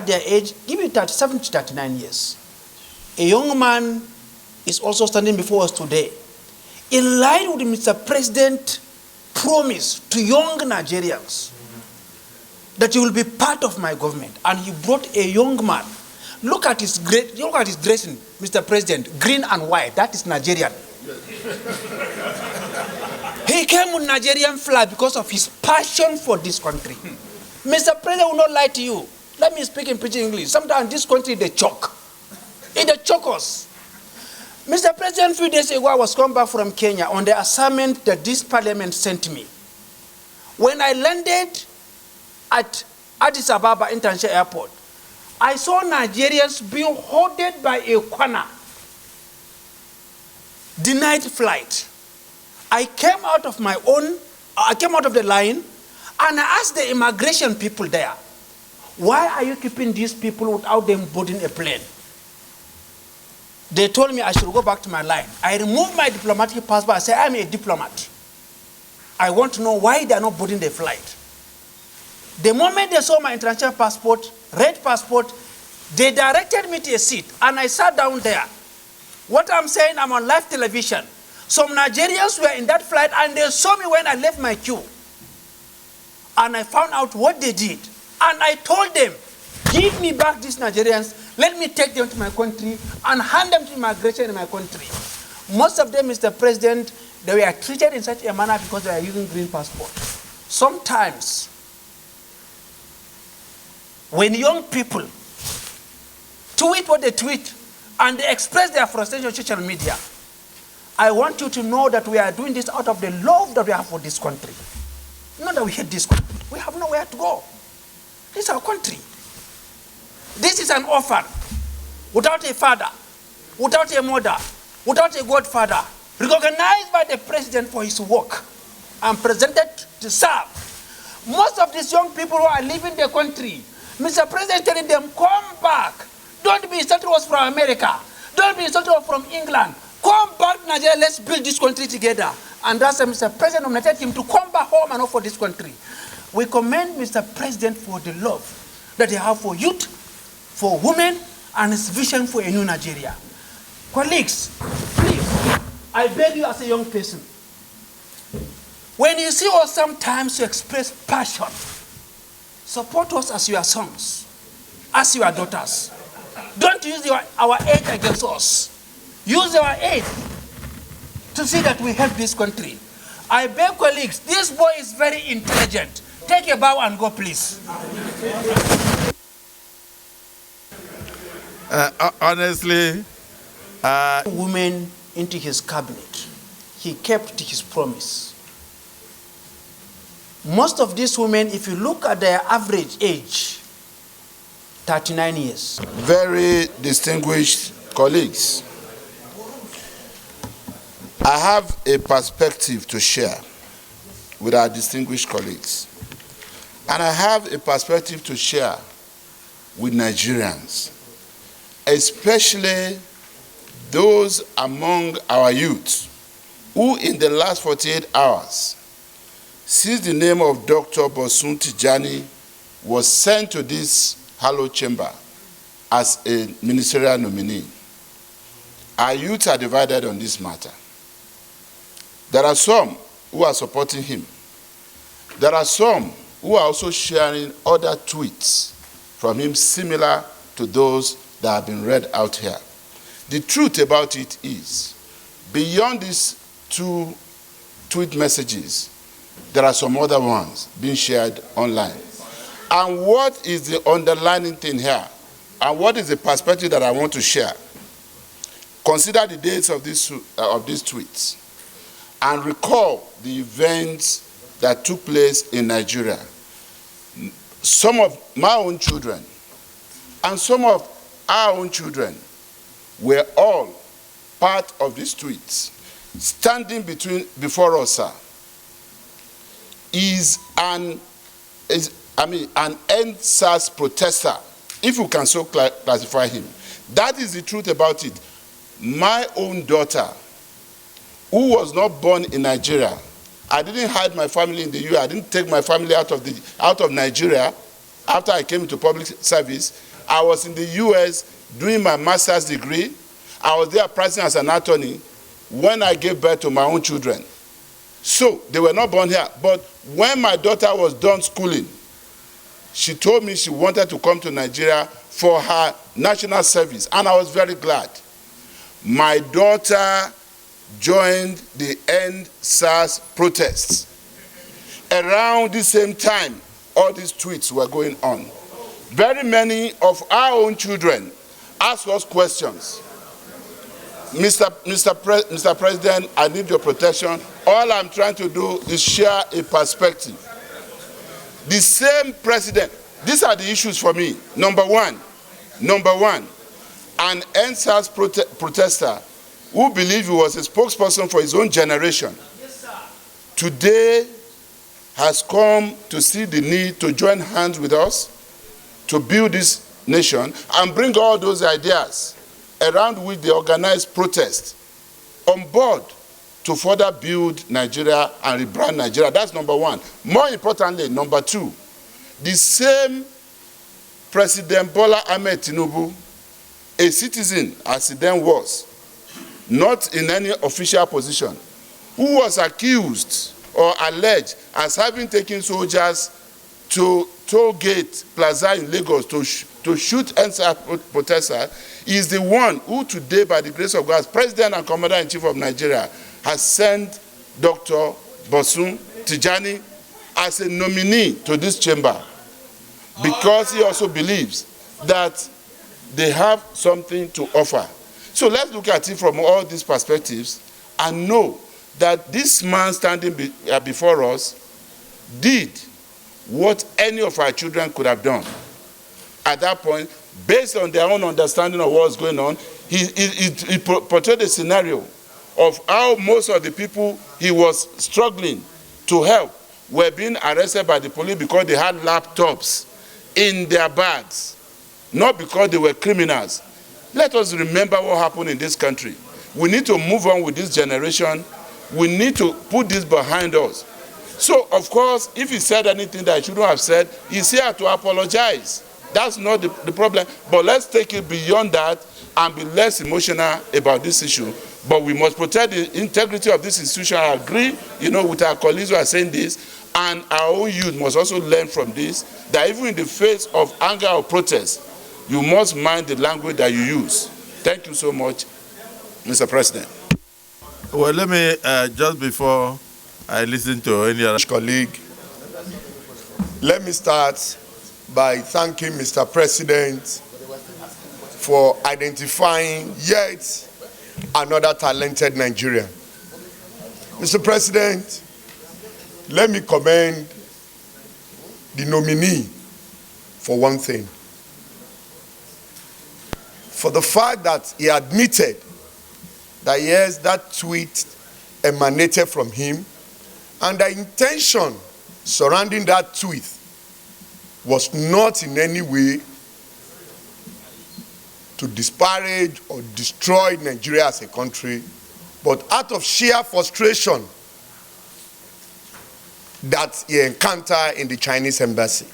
at their age, give it 37 to 39 years. A young man is also standing before us today. In line with Mr. President's promise to young Nigerians that he will be part of my government, and he brought a young man. Look at his dressing, Mr. President, green and white. That is Nigerian. He came with Nigerian flag because of his passion for this country. Mr. President will not lie to you. Let me speak in pidgin English. Sometimes this country, they choke. They choke us. Mr. President, a few days ago, I was coming back from Kenya on the assignment that this parliament sent me. When I landed at Addis Ababa International Airport, I saw Nigerians being hoarded by a corner, denied flight. I came out of the line, and I asked the immigration people there, why are you keeping these people without them boarding a plane? They told me I should go back to my line. I removed my diplomatic passport. I said, I'm a diplomat. I want to know why they are not boarding the flight. The moment they saw my international passport, red passport, they directed me to a seat, and I sat down there. What I'm saying, I'm on live television. Some Nigerians were in that flight, and they saw me when I left my queue. And I found out what they did. And I told them, give me back these Nigerians, let me take them to my country and hand them to immigration in my country. Most of them, Mr. President, they were treated in such a manner because they are using green passport. Sometimes, when young people tweet what they tweet and they express their frustration on social media, I want you to know that we are doing this out of the love that we have for this country. Not that we hate this country. We have nowhere to go. This is our country. This is an orphan, without a father, without a mother, without a godfather, recognized by the president for his work and presented to serve. Most of these young people who are leaving the country, Mr. President telling them, come back. Don't be insulted us from America. Don't be insulted us from England. Come back to Nigeria, let's build this country together. And that's why Mr. President nominated him to come back home and offer this country. We commend Mr. President for the love that he has for youth, for women, and his vision for a new Nigeria. Colleagues, please, I beg you as a young person, when you see us sometimes you express passion, support us as your sons, as your daughters. Don't use our age against us. Use our age to see that we help this country. I beg colleagues, this boy is very intelligent. Take a bow and go, please. Honestly, women into his cabinet. He kept his promise. Most of these women, if you look at their average age, 39 years. Very distinguished colleagues, I have a perspective to share with our distinguished colleagues. And I have a perspective to share with Nigerians, especially those among our youth who in the last 48 hours, since the name of Dr. Bosun Tijani was sent to this hallowed chamber as a ministerial nominee, our youth are divided on this matter. There are some who are supporting him. There are some who are also sharing other tweets from him similar to those that have been read out here. The truth about it is, beyond these two tweet messages, there are some other ones being shared online. And what is the underlying thing here? And what is the perspective that I want to share? Consider the dates of these tweets and recall the events that took place in Nigeria. Some of my own children and some of our own children were all part of these tweets. Standing before us, sir, is an ENDSARS protester, if you can so classify him. That is the truth about it. My own daughter, who was not born in Nigeria, I didn't hide my family in the US. I didn't take my family out of Nigeria after I came into public service. I was in the US doing my master's degree. I was there practicing as an attorney when I gave birth to my own children. So they were not born here. But when my daughter was done schooling, she told me she wanted to come to Nigeria for her national service, and I was very glad. My daughter joined the ENDSARS protests. Around the same time, all these tweets were going on. Very many of our own children asked us questions. Mr. President, I need your protection. All I'm trying to do is share a perspective. The same president, these are the issues for me. Number one, an ENDSARS protester who believed he was a spokesperson for his own generation, today has come to see the need to join hands with us to build this nation and bring all those ideas around which they organize protest on board to further build Nigeria and rebrand Nigeria. That's number one. More importantly, number two, the same President Bola Ahmed Tinubu, a citizen as he then was, not in any official position, who was accused or alleged as having taken soldiers to toll gate plaza in Lagos to shoot ENDSARS protesters, is the one who today, by the grace of God, as President and Commander-in-Chief of Nigeria, has sent Dr. Bosun Tijani as a nominee to this chamber, because he also believes that they have something to offer. So let's look at it from all these perspectives and know that this man standing before us did what any of our children could have done. At that point, based on their own understanding of what was going on, he portrayed a scenario of how most of the people he was struggling to help were being arrested by the police because they had laptops in their bags, not because they were criminals. Let us remember what happened in this country. We need to move on with this generation. We need to put this behind us. So, of course, if he said anything that he shouldn't have said, he's here to apologize. That's not the problem. But let's take it beyond that and be less emotional about this issue. But we must protect the integrity of this institution. I agree, with our colleagues who are saying this. And our own youth must also learn from this, that even in the face of anger or protest, you must mind the language that you use. Thank you so much, Mr. President. Well, let me, just before I listen to any other colleague, let me start by thanking Mr. President for identifying yet another talented Nigerian. Mr. President, let me commend the nominee for one thing. For the fact that he admitted that yes, that tweet emanated from him, and the intention surrounding that tweet was not in any way to disparage or destroy Nigeria as a country, but out of sheer frustration that he encountered in the Chinese embassy.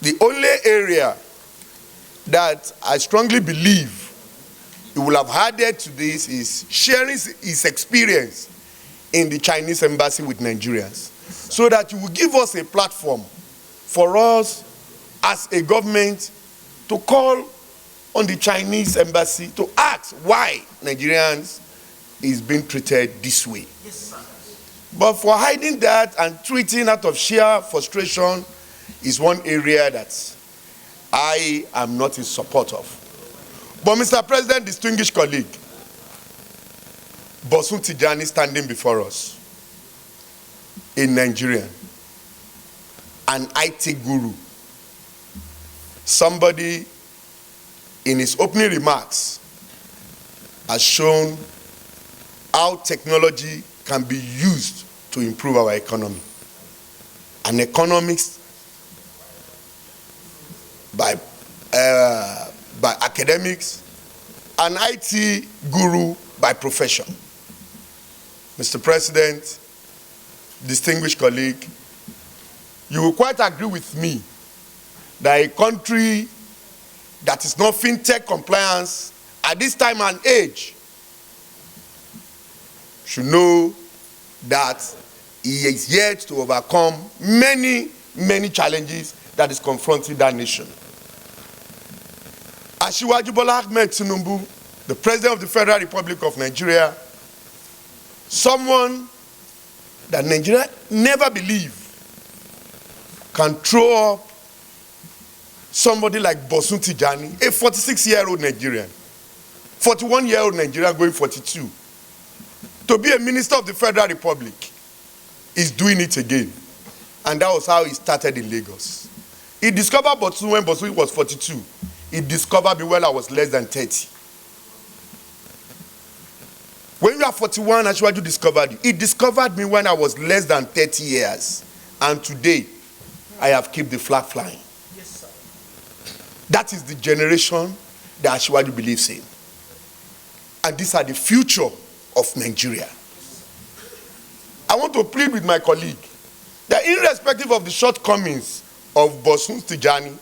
The only area that I strongly believe he will have added to this is sharing his experience in the Chinese embassy with Nigerians, so that he will give us a platform for us as a government to call on the Chinese embassy to ask why Nigerians is being treated this way. Yes, sir. But for hiding that and tweeting out of sheer frustration is one area that I am not in support of. But Mr. President, distinguished colleague, Bosun Tijani standing before us, a Nigerian, an IT guru, somebody in his opening remarks has shown how technology can be used to improve our economy. An economist by academics, an IT guru by profession. Mr. President, distinguished colleague, you will quite agree with me that a country that is not fintech compliance at this time and age should know that he is yet to overcome many, many challenges that is confronting that nation. Asiwaju Bola Ahmed Tinubu, the President of the Federal Republic of Nigeria, someone that Nigeria never believed can throw up somebody like Bosun Tijani, a 46-year-old Nigerian, 41-year-old Nigerian going 42, to be a minister of the Federal Republic, is doing it again. And that was how he started in Lagos. He discovered Bosun when Bosun was 42. He discovered me when I was less than 30. When you are 41, Asiwaju discovered you. He discovered me when I was less than 30 years. And today, I have kept the flag flying. Yes, sir. That is the generation that Asiwaju believes in. And these are the future of Nigeria. I want to plead with my colleague that irrespective of the shortcomings of Bosun Tijani,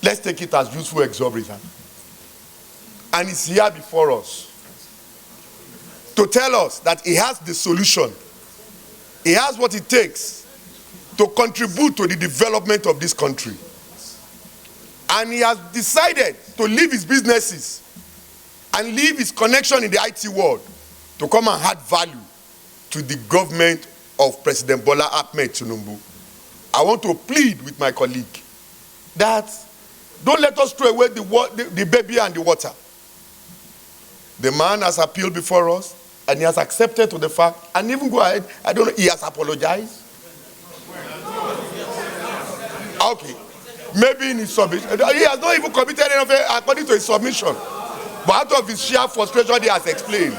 let's take it as useful exorbitant. And he's here before us to tell us that he has the solution. He has what it takes to contribute to the development of this country. And he has decided to leave his businesses and leave his connection in the IT world to come and add value to the government of President Bola Ahmed Tinubu. I want to plead with my colleague that don't let us throw away the baby and the water. The man has appealed before us, and he has accepted to the fact, and even go ahead, I don't know, he has apologized. Okay, maybe in his submission, he has not even committed anything according to his submission. But out of his sheer frustration, he has explained.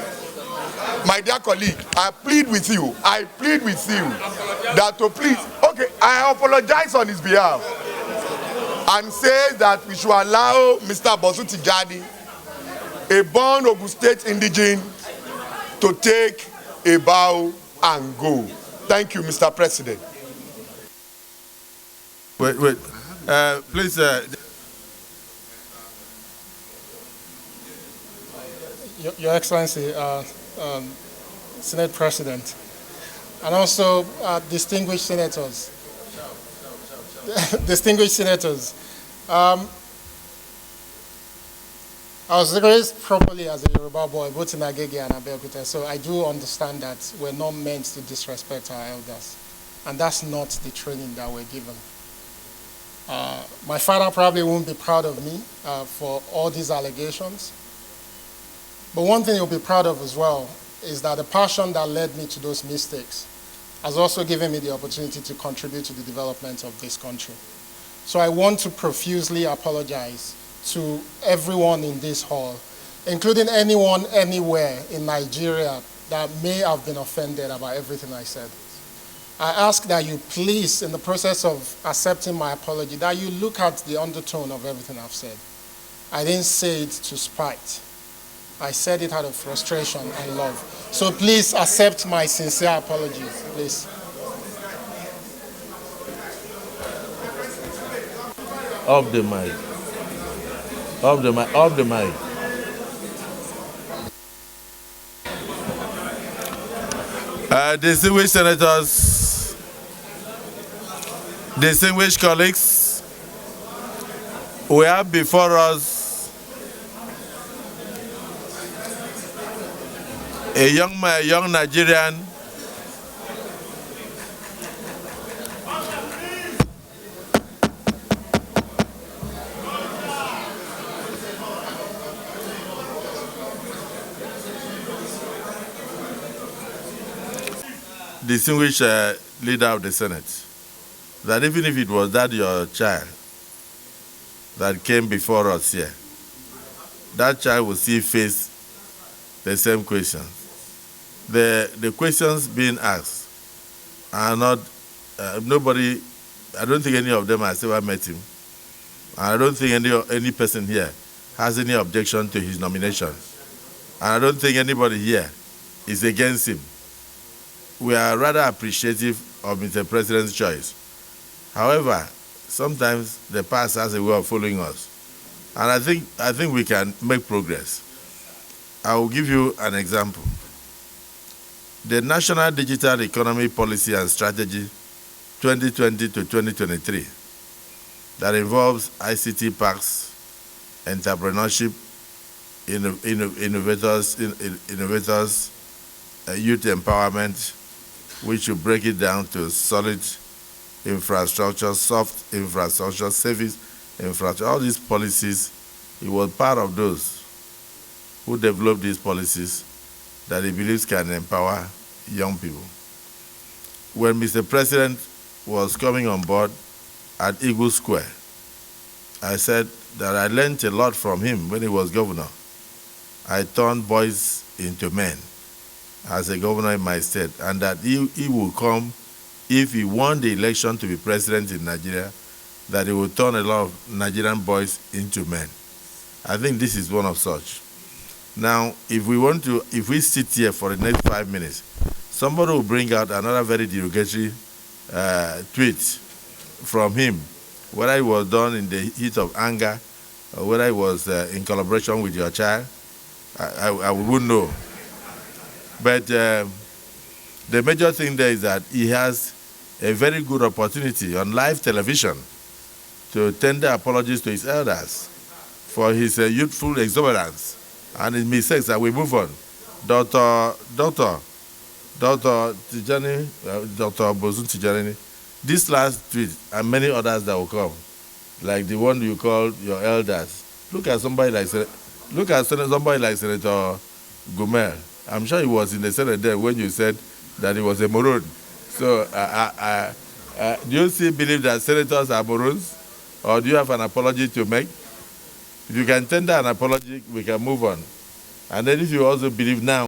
My dear colleague, I plead with you that to please, okay, I apologize on his behalf and say that we should allow Mr. Bosun Tijani, a born Ogun State indigene, to take a bow and go. Thank you, Mr. President. Wait. Please. Your Excellency, Senate President, and also distinguished senators. Distinguished senators. I was raised properly as a Yoruba boy, both in Agege and Abeokuta, so I do understand that we're not meant to disrespect our elders. And that's not the training that we're given. My father probably won't be proud of me for all these allegations. But one thing he'll be proud of as well is that the passion that led me to those mistakes has also given me the opportunity to contribute to the development of this country. So I want to profusely apologize to everyone in this hall, including anyone anywhere in Nigeria that may have been offended about everything I said. I ask that you please, in the process of accepting my apology, that you look at the undertone of everything I've said. I didn't say it to spite. I said it out of frustration and love. So please accept my sincere apologies, please. Off the mic. Off the mic. Off the mic. Distinguished senators, distinguished colleagues, we have before us a young Nigerian distinguished leader of the Senate, that even if it was that your child that came before us here, that child will still face the same questions. The questions being asked are not, nobody, I don't think any of them has ever met him. And I don't think any person here has any objection to his nomination. And I don't think anybody here is against him. We are rather appreciative of Mr. President's choice. However, sometimes the past has a way of following us. And I think we can make progress. I will give you an example. The National Digital Economy Policy and Strategy 2020 to 2023 that involves ICT parks, entrepreneurship, innovators, youth empowerment, which will break it down to solid infrastructure, soft infrastructure, service infrastructure, all these policies. He was part of those who developed these policies that he believes can empower young people. When Mr. President was coming on board at Eagle Square, I said that I learned a lot from him when he was governor. I turned boys into men as a governor in my state, and that he will come, if he won the election to be president in Nigeria, that he will turn a lot of Nigerian boys into men. I think this is one of such. Now, if we sit here for the next 5 minutes, somebody will bring out another very derogatory tweet from him, whether it was done in the heat of anger or whether it was in collaboration with your child, I wouldn't know. But the major thing there is that he has a very good opportunity on live television to tender apologies to his elders for his youthful exuberance and his mistakes, and we move on. Dr. Tijani, Dr. Bosun Tijani, this last tweet and many others that will come, like the one you called your elders. Look at somebody like Senator Gumel. I'm sure he was in the Senate there when you said that he was a maroon. So do you still believe that senators are maroons, or do you have an apology to make? If you can tender an apology, we can move on. And then if you also believe now